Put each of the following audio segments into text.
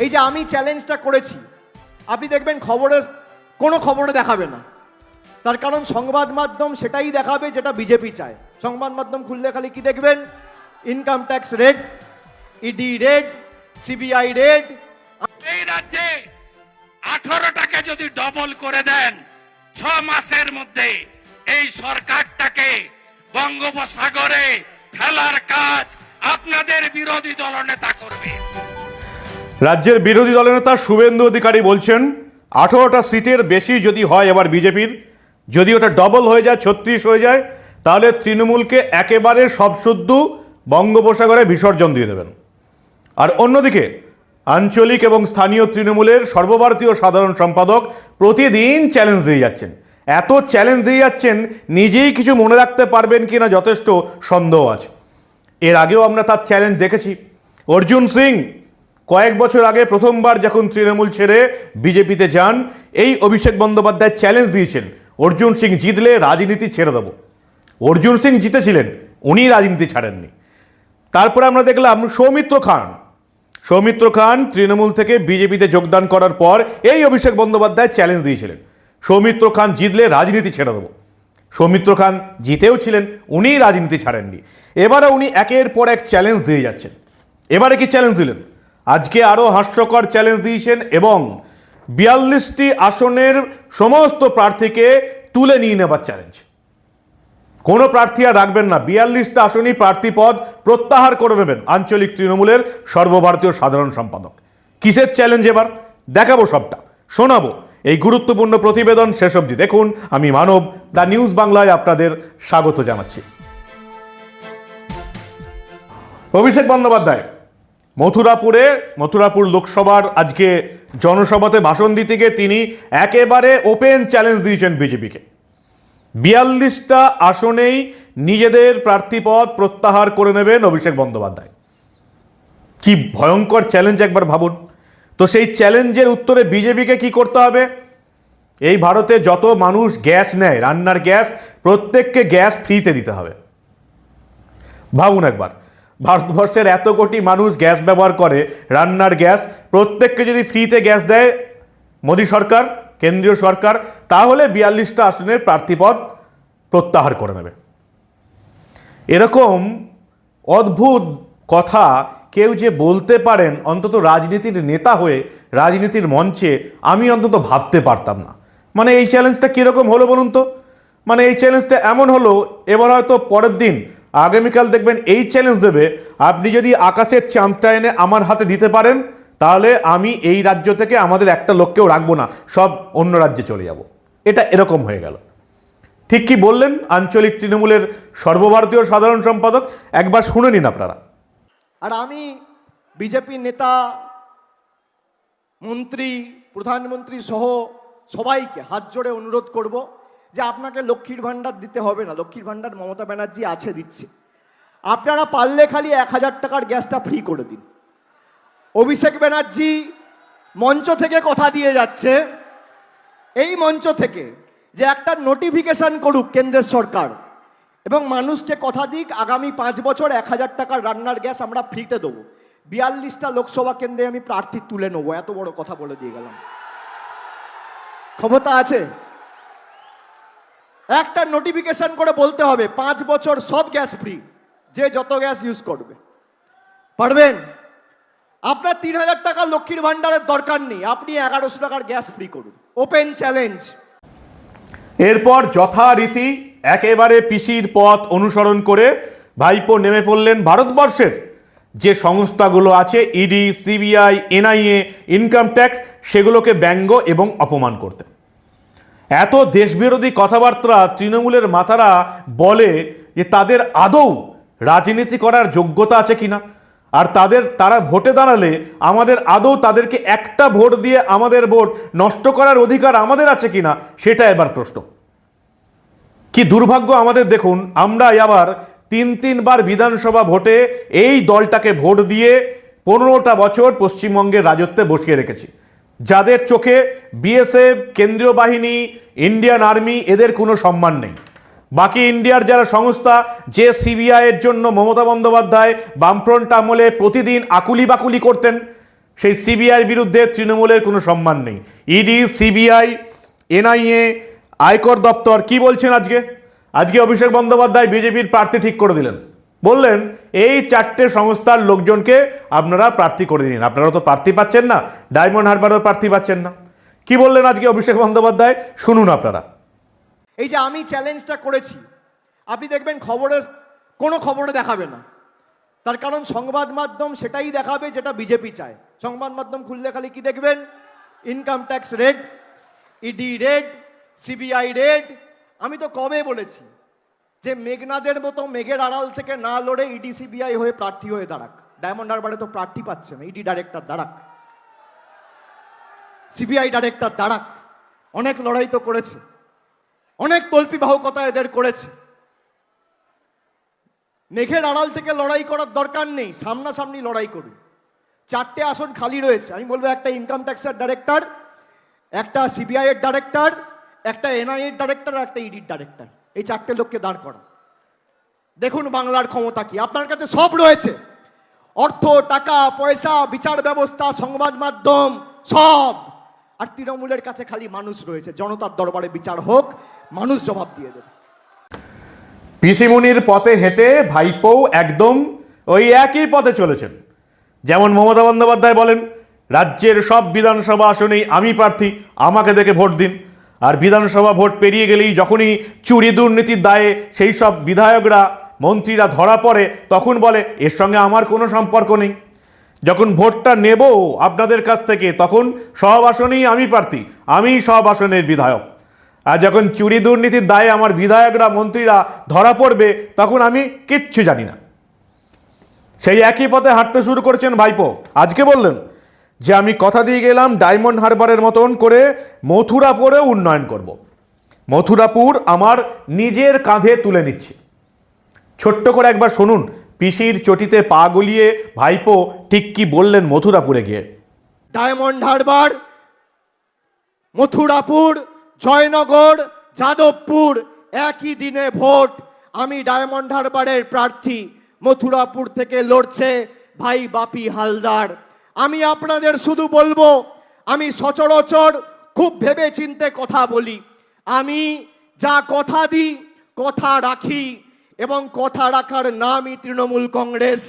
এই যে আমি চ্যালেঞ্জটা করেছি, আপনি দেখবেন খবরের কোনো খবরে দেখাবে না, তার কারণ সংবাদ মাধ্যম সেটাই দেখাবে যেটা বিজেপি চায়। সংবাদ মাধ্যম খুললে খালি কি দেখবেন? Income tax raid, ED raid, CBI raid. এই রাজ্যে 18টাকে যদি ডবল করে দেন 6 মাসের মধ্যে, এই সরকারটাকে বঙ্গোপসাগরে ফেলার কাজ আপনাদের বিরোধী দলনেতা করবে। রাজ্যের বিরোধী দলনেতা শুভেন্দু অধিকারী বলছেন 18টা সিটের বেশি যদি হয় এবার বিজেপির, যদি ওটা ডবল হয়ে যায় 36 হয়ে যায়, তাহলে তৃণমূলকে একেবারে সবসুদ্ধ বঙ্গোপসাগরে বিসর্জন দিয়ে দেবেন। আর অন্যদিকে আঞ্চলিক এবং স্থানীয় তৃণমূলের সর্বভারতীয় সাধারণ সম্পাদক প্রতিদিন চ্যালেঞ্জ দিয়ে যাচ্ছেন। এত চ্যালেঞ্জ দিয়ে যাচ্ছেন, নিজেই কিছু মনে রাখতে পারবেন কিনা যথেষ্ট সন্দেহ আছে। এর আগেও আমরা তার চ্যালেঞ্জ দেখেছি। অর্জুন সিং কয়েক বছর আগে প্রথমবার যখন তৃণমূল ছেড়ে বিজেপিতে যান, এই অভিষেক বন্দ্যোপাধ্যায় চ্যালেঞ্জ দিয়েছেন অর্জুন সিং জিতলে রাজনীতি ছেড়ে দেব। অর্জুন সিং জিতেছিলেন, উনি রাজনীতি ছাড়েননি। তারপরে আমরা দেখলাম সৌমিত্র খান তৃণমূল থেকে বিজেপিতে যোগদান করার পর এই অভিষেক বন্দ্যোপাধ্যায় চ্যালেঞ্জ দিয়েছিলেন সৌমিত্র খান জিতলে রাজনীতি ছেড়ে দেব। সৌমিত্র খান জিতেও ছিলেন, উনিই রাজনীতি ছাড়েননি। এবারে উনি একের পর এক চ্যালেঞ্জ দিয়ে যাচ্ছেন। এবারে কি চ্যালেঞ্জ দিলেন? আজকে আরও হাস্যকর চ্যালেঞ্জ দিয়েছেন এবং 42টি আসনের সমস্ত প্রার্থীকে তুলে নিয়ে নেবার চ্যালেঞ্জ। কোনো প্রার্থী আর রাখবেন না, 42টা আসনই প্রার্থী পদ প্রত্যাহার করে নেবেন আঞ্চলিক তৃণমূলের সর্বভারতীয় সাধারণ সম্পাদক। কিসের চ্যালেঞ্জ এবার দেখাবো, সবটা শোনাবো। এই গুরুত্বপূর্ণ প্রতিবেদন শেষ অবধি দেখুন। আমি মানব, দ্য নিউজ বাংলায় আপনাদের স্বাগত জানাচ্ছি। অভিষেক বন্দ্যোপাধ্যায় মথুরাপুর লোকসভার আজকে জনসভাতে ভাষণ দিতে গিয়ে তিনি একেবারে ওপেন চ্যালেঞ্জ দিয়েছেন বিজেপিকে। 42টা আসনেই নিজেদের প্রার্থীপদ প্রত্যাহার করে নেবেন অভিষেক বন্দ্যোপাধ্যায়। কি ভয়ঙ্কর চ্যালেঞ্জ একবার ভাবুন তো। সেই চ্যালেঞ্জের উত্তরে বিজেপিকে কি করতে হবে? এই ভারতে যত মানুষ গ্যাস নেয়, রান্নার গ্যাস, প্রত্যেককে গ্যাস ফ্রিতে দিতে হবে। ভাবুন একবার, ভারতবর্ষের এত কোটি মানুষ গ্যাস ব্যবহার করে, রান্নার গ্যাস, প্রত্যেককে যদি ফ্রিতে গ্যাস দেয় মোদী সরকার, কেন্দ্রীয় সরকার, তাহলে 42টা আসনের প্রার্থীপদ প্রত্যাহার করে নেবে। এরকম অদ্ভুত কথা কেউ যে বলতে পারেন, অন্তত রাজনীতির নেতা হয়ে, রাজনীতির মঞ্চে, আমি অন্তত ভাবতে পারতাম না। মানে এই চ্যালেঞ্জটা কীরকম হলো বলুন তো? মানে এই চ্যালেঞ্জটা এমন হলো, এবার হয়তো পরের দিন, আগামীকাল দেখবেন এই চ্যালেঞ্জ দেবে, আপনি যদি আকাশের চাঁদটা এনে আমার হাতে দিতে পারেন, তাহলে আমি এই রাজ্য থেকে আমাদের একটা লোককেও রাখবো না, সব অন্য রাজ্যে চলে যাব। এটা এরকম হয়ে গেল। ঠিক কি বললেন আঞ্চলিক তৃণমূলের সর্বভারতীয় সাধারণ সম্পাদক? একবার শুনে নিন আপনারা। আর আমি বিজেপির নেতা, মন্ত্রী, প্রধানমন্ত্রী সহ সবাইকে হাত জোড়ে অনুরোধ করব যে আপনাকে লক্ষ্মীর ভাণ্ডার দিতে হবে না। লক্ষ্মীর ভাণ্ডার মমতা ব্যানার্জি আছে, দিচ্ছে। আপনারা পারলে খালি 1000 টাকার গ্যাসটা ফ্রি করে দিন। অভিষেক ব্যানার্জি মঞ্চ থেকে কথা দিয়ে যাচ্ছে, এই মঞ্চ থেকে, যে একটা নোটিফিকেশন করুক কেন্দ্রের সরকার এবং মানুষকে কথা দিক আগামী 5 বছর 1000 টাকার রান্নার গ্যাস আমরা ফ্রিতে দেবো। 42টা লোকসভা কেন্দ্রে আমি প্রার্থী তুলে নেবো, এত বড় কথা বলে দিয়ে গেলাম। ক্ষমতা আছে, একটা নোটিফিকেশন করে বলতে হবে 5 বছর সব গ্যাস ফ্রি, যে যত গ্যাস ইউজ করবে। পারবেন? আপনার 3000 টাকা লক্ষ্মীর ভাণ্ডারের দরকার নেই, আপনি 1100 টাকার গ্যাস ফ্রি করুন। Open challenge. এরপর যথারীতি একেবারে পিসির পথ অনুসরণ করে ভাইপো নেমে পড়লেন ভারতবর্ষের যে সংস্থাগুলো আছে, ED, CBI, NIA, income tax, সেগুলোকে ব্যঙ্গ এবং অপমান করতে। এত দেশবিরোধী কথাবার্তা তৃণমূলের মাথারা বলে যে তাদের আদৌ রাজনীতি করার যোগ্যতা আছে কিনা, আর তারা ভোটে দাঁড়ালে আমাদের আদৌ তাদেরকে একটা ভোট দিয়ে আমাদের ভোট নষ্ট করার অধিকার আমাদের আছে কিনা, সেটা এবার প্রশ্ন। কি দুর্ভাগ্য আমাদের! দেখুন, আমরা আবার 3বার বিধানসভা ভোটে এই দলটাকে ভোট দিয়ে 15টা বছর পশ্চিমবঙ্গের রাজত্বে বসিয়ে রেখেছি, যাদের চোখে বিএসএফ, কেন্দ্রীয় বাহিনী, ইন্ডিয়ান আর্মি, এদের কোনো সম্মান নেই। বাকি ইন্ডিয়ার যারা সংস্থা, যে সিবিআই এর জন্য মমতা বন্দ্যোপাধ্যায় বামফ্রন্ট আমলে প্রতিদিন আকুলি বাকুলি করতেন, সেই সিবিআই বিরুদ্ধে তৃণমূলের কোনো সম্মান নেই। ইডি, সিবিআই, এনআইএ, আয়কর দপ্তর কি বলছেন আজকে? আজকে অভিষেক বন্দ্যোপাধ্যায় বিজেপির প্রার্থী ঠিক করে দিলেন, বললেন এই 4টে সংস্থার লোকজনকে আপনারা প্রার্থী করে দিন। আপনারা তো প্রার্থী পাচ্ছেন না, ডায়মন্ড হারবারও প্রার্থী পাচ্ছেন না। কি বললেন আজকে অভিষেক বন্দ্যোপাধ্যায়, শুনুন আপনারা। এই যে আমি চ্যালেঞ্জটা করেছি, আপনি দেখবেন কোনো খবরে দেখাবে না, তার কারণ সংবাদ মাধ্যম সেটাই দেখাবে যেটা বিজেপি চায়। সংবাদ মাধ্যম খুললে খালি কি দেখবেন? Income tax raid, ED raid, CBI raid. আমি তো কবে বলেছি যে মেঘনাদের মতো মেঘের আড়াল থেকে না লড়ে ইডি সিবিআই হয়ে প্রার্থী হয়ে দাঁড়াক। ডায়মন্ড হারবারে তো প্রার্থী পাচ্ছে না, ইডি ডাইরেক্টর দাঁড়াক, সিবিআই ডাইরেক্টর দাঁড়াক। অনেক লড়াই তো করেছে, অনেক তল্পিবাহকতা এদের করেছে। মেঘের আড়াল থেকে লড়াই করার দরকার নেই, সামনাসামনি লড়াই করুন। 4টে আসন খালি রয়েছে, আমি বলবো একটা ইনকাম ট্যাক্সের ডাইরেক্টর, একটা সিবিআই এর ডাইরেক্টর, একটা এনআইএ এর ডাইরেক্টর, একটা ইডির ডাইরেক্টর। এই 4টে লোককে দাঁড় করা। দেখুন বাংলার ক্ষমতা কি, আপনার কাছে সব রয়েছে, অর্থ, টাকা, পয়সা, বিচার ব্যবস্থা, সংবাদ মাধ্যম, সব। আর তৃণমূলের কাছে খালি মানুষ রয়েছে। জনতার দরবারে বিচার হোক, মানুষ জবাব দিয়ে দেবে। পিসিমুনির পথে হেঁটে ভাইপো একদম ওই একই পথে চলেছেন। যেমন মমতা বন্দ্যোপাধ্যায় বলেন, রাজ্যের সব বিধানসভা আসনেই আমি প্রার্থী, আমাকে দেখে ভোট দিন। আর বিধানসভা ভোট পেরিয়ে গেলেই যখনই চুরি দুর্নীতির দায়ে সেই সব বিধায়করা, মন্ত্রীরা ধরা পড়ে, তখন বলে এর সঙ্গে আমার কোনো সম্পর্ক নেই। যখন ভোটটা নেব আপনাদের কাছ থেকে, তখন সব আসনেই আমি প্রার্থী, আমি সব আসনের বিধায়ক। আর যখন চুরি দুর্নীতির দায়ে আমার বিধায়করা, মন্ত্রীরা ধরা পড়বে, তখন আমি কিচ্ছু জানি না। সেই একই পথে হাঁটতে শুরু করেছেন ভাইপো। আজকে বললেন যে আমি কথা দিয়ে গেলাম ডায়মন্ড হারবারের মতন করে মথুরাপুরেও উন্নয়ন করব। মথুরাপুর আমার নিজের কাঁধে তুলে নিচ্ছে। ছোট্ট করে একবার শুনুন পিসির চটিতে পা গলিয়ে ভাইপো ঠিক কি বললেন মথুরাপুরে গিয়ে। ডায়মন্ড হারবার, মথুরাপুর, জয়নগর, যাদবপুর একই দিনে ভোট। আমি ডায়মন্ড হারবারের প্রার্থী, মথুরাপুর থেকে লড়ছে ভাই বাপি হালদার। আমি আপনাদের শুধু বলবো, আমি সচরাচর খুব ভেবে চিন্তে কথা বলি। আমি যা কথা দিই কথা রাখি, এবং কথা রাখার নামই তৃণমূল কংগ্রেস।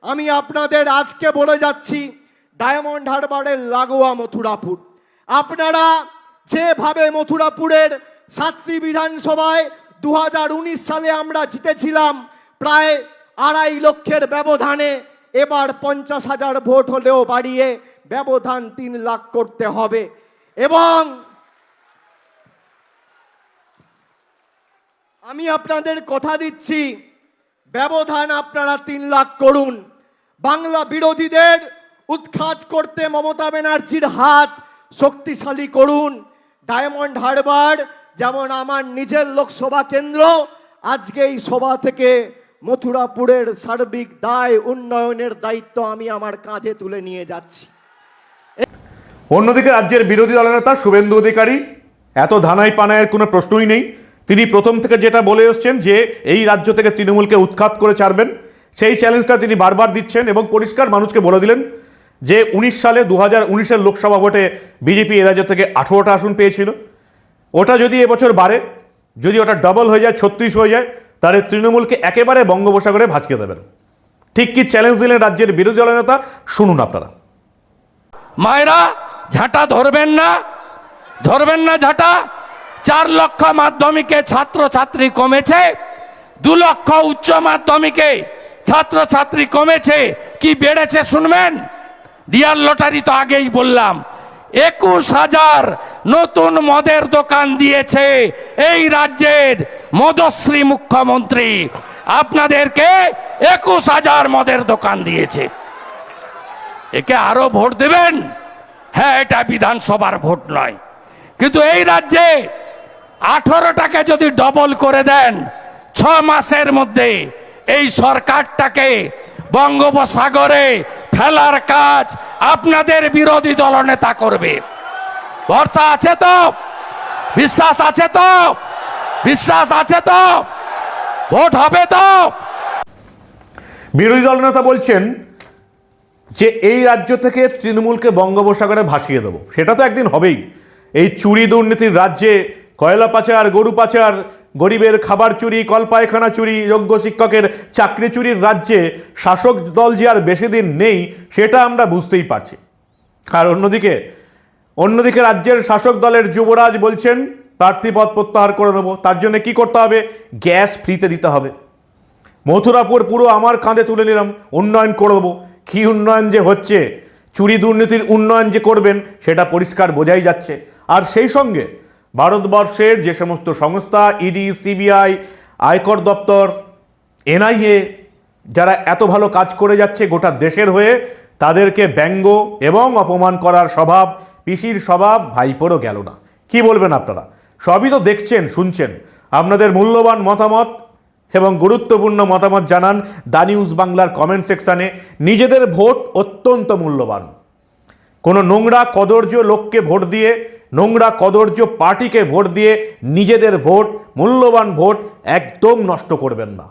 আমি আপনাদের আজকে বলে যাচ্ছি, ডায়মন্ড হারবারের লাগোয়া মথুরাপুর, আপনারা যেভাবে মথুরাপুরের 7টি বিধানসভায় 2019 সালে আমরা জিতেছিলাম প্রায় 2.5 লক্ষের ব্যবধানে, এবার 50,000 ভোট হলেও বাড়িয়ে ব্যবধান 3 লাখ করতে হবে। এবং আমি আপনাদের কথা দিচ্ছি, ব্যবধান আপনারা 3 লাখ করুন। বাংলা বিরোধীদের উৎখাত করতে মমতা ব্যানার্জির হাত শক্তিশালী করুন। ডায়মন্ড হারবার যেমন আমার নিজের লোকসভা কেন্দ্র, আজকে এই সভা থেকে মথুরাপুরের সার্বিক দায় উন্নয়নের দায়িত্ব আমি আমার কাঁধে তুলে নিয়ে যাচ্ছি। অন্যদিকে রাজ্যের বিরোধী দলনেতা শুভেন্দু অধিকারী, এত ধানাই পানায়ের কোনো প্রশ্নই নেই। তিনি প্রথম থেকে যেটা বলে এসছেন যে এই রাজ্য থেকে তৃণমূলকে উৎখাত করে ছাড়বেন, সেই চ্যালেঞ্জটা তিনি বারবার দিচ্ছেন এবং পরিষ্কার মানুষকে বলে দিলেন যে 19 সালে 2019-এর লোকসভা ভোটে বিজেপি এ রাজ্য থেকে 18টা আসন পেয়েছিল। ওটা যদি এবছর বাড়ে, যদি ওটা ডবল হয়ে যায়, 36 হয়ে যায়, তাহলে তৃণমূলকে একেবারে বঙ্গোপসাগরে ভাঁজকে দেবেন। ঠিক কি চ্যালেঞ্জ দিলেন রাজ্যের বিরোধী দলনেতা, শুনুন আপনারা। মায়েরা ঝাঁটা ধরবেন না, ধরবেন না ঝাঁটা। 4 লক্ষ মাধ্যমিকে ছাত্রছাত্রী কমেছে, 2 লক্ষ উচ্চ মাধ্যমিকে ছাত্রছাত্রী কমেছে। কি বেড়েছে শুনবেন? ডিয়ার লটারি তো আগেই বললাম, 21,000 নতুন মদের দোকান দিয়েছে এই রাজ্যের মদশ্রী মুখ্যমন্ত্রী। আপনাদেরকে 21,000 মদের দোকান দিয়েছে। একে আরো ভোট দেবেন? হ্যাঁ, এটা বিধানসভার ভোট নয়, কিন্তু এই রাজ্যে 18টাকে যদি ডবল করে দেন 6 মাসের মধ্যে, এই সরকারটাকে বঙ্গোপসাগরে ফেলার কাজ আপনাদের বিরোধী দলনেতা করবে। ভরসা আছে তো? বিশ্বাস আছে তো? বিশ্বাস আছে তো? ভোট হবে তো? বিরোধী দলনেতা বলছেন যে এই রাজ্য থেকে তৃণমূলকে বঙ্গোপসাগরে ভাসিয়ে দেবো, সেটা তো একদিন হবেই। এই চুরি দুর্নীতির রাজ্যে কয়লা পাচার, গরু পাচার, গরিবের খাবার চুরি, কলপায়খানা চুরি, যোগ্য শিক্ষকের চাকরি চুরির রাজ্যে শাসক দল যে আর বেশি দিন নেই সেটা আমরা বুঝতেই পারছি। আর অন্যদিকে রাজ্যের শাসক দলের যুবরাজ বলছেন প্রার্থীপদ প্রত্যাহার করে নেবো। তার জন্য কি করতে হবে? গ্যাস ফ্রিতে দিতে হবে। মথুরাপুর পুরো আমার কাঁধে তুলে নিলাম, উন্নয়ন করব। কি উন্নয়ন যে হচ্ছে, চুরি দুর্নীতির উন্নয়ন যে করবেন সেটা পরিষ্কার বোঝাই যাচ্ছে। আর সেই সঙ্গে ভারতবর্ষের যে সমস্ত সংস্থা, ইডি, সিবিআই, আয়কর দপ্তর, এনআইএ, যারা এত ভালো কাজ করে যাচ্ছে গোটা দেশের হয়ে, তাদেরকে ব্যঙ্গ এবং অপমান করার স্বভাব, পিসির স্বভাব ভাইপোরও গেল না। কি বলবেন আপনারা? সবই তো দেখছেন, শুনছেন। আপনাদের মূল্যবান মতামত এবং গুরুত্বপূর্ণ মতামত জানান দা নিউজ বাংলার কমেন্ট সেকশানে। নিজেদের ভোট অত্যন্ত মূল্যবান। কোনো নোংরা কদর্য লোককে ভোট দিয়ে, নোংরা কদর্য পার্টিকে ভোট দিয়ে নিজেদের ভোট, মূল্যবান ভোট একদম নষ্ট করবেন না।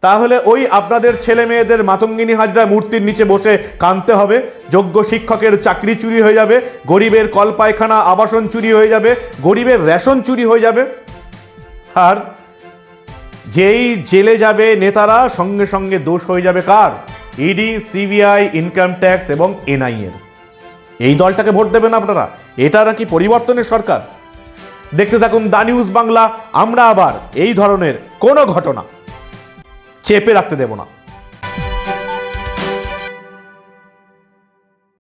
তাহলে ওই আপনাদের ছেলে মেয়েদের মাতঙ্গিনী হাজরা মূর্তির নিচে বসে কাঁদতে হবে, যোগ্য শিক্ষকের চাকরি চুরি হয়ে যাবে, গরিবের কলপায়খানা আবাসন চুরি হয়ে যাবে, গরিবের রেশন চুরি হয়ে যাবে। আর যেই জেলে যাবে নেতারা, সঙ্গে সঙ্গে দোষ হয়ে যাবে কার? ইডি, সিবিআই, ইনকাম ট্যাক্স এবং এনআইএর। এই দলটাকে ভোট দেবেন আপনারা? এটা নাকি পরিবর্তনের সরকার? দেখতে থাকুন দা নিউজ বাংলা। আমরা আবার এই ধরনের কোনো ঘটনা চেপে রাখতে দেব না।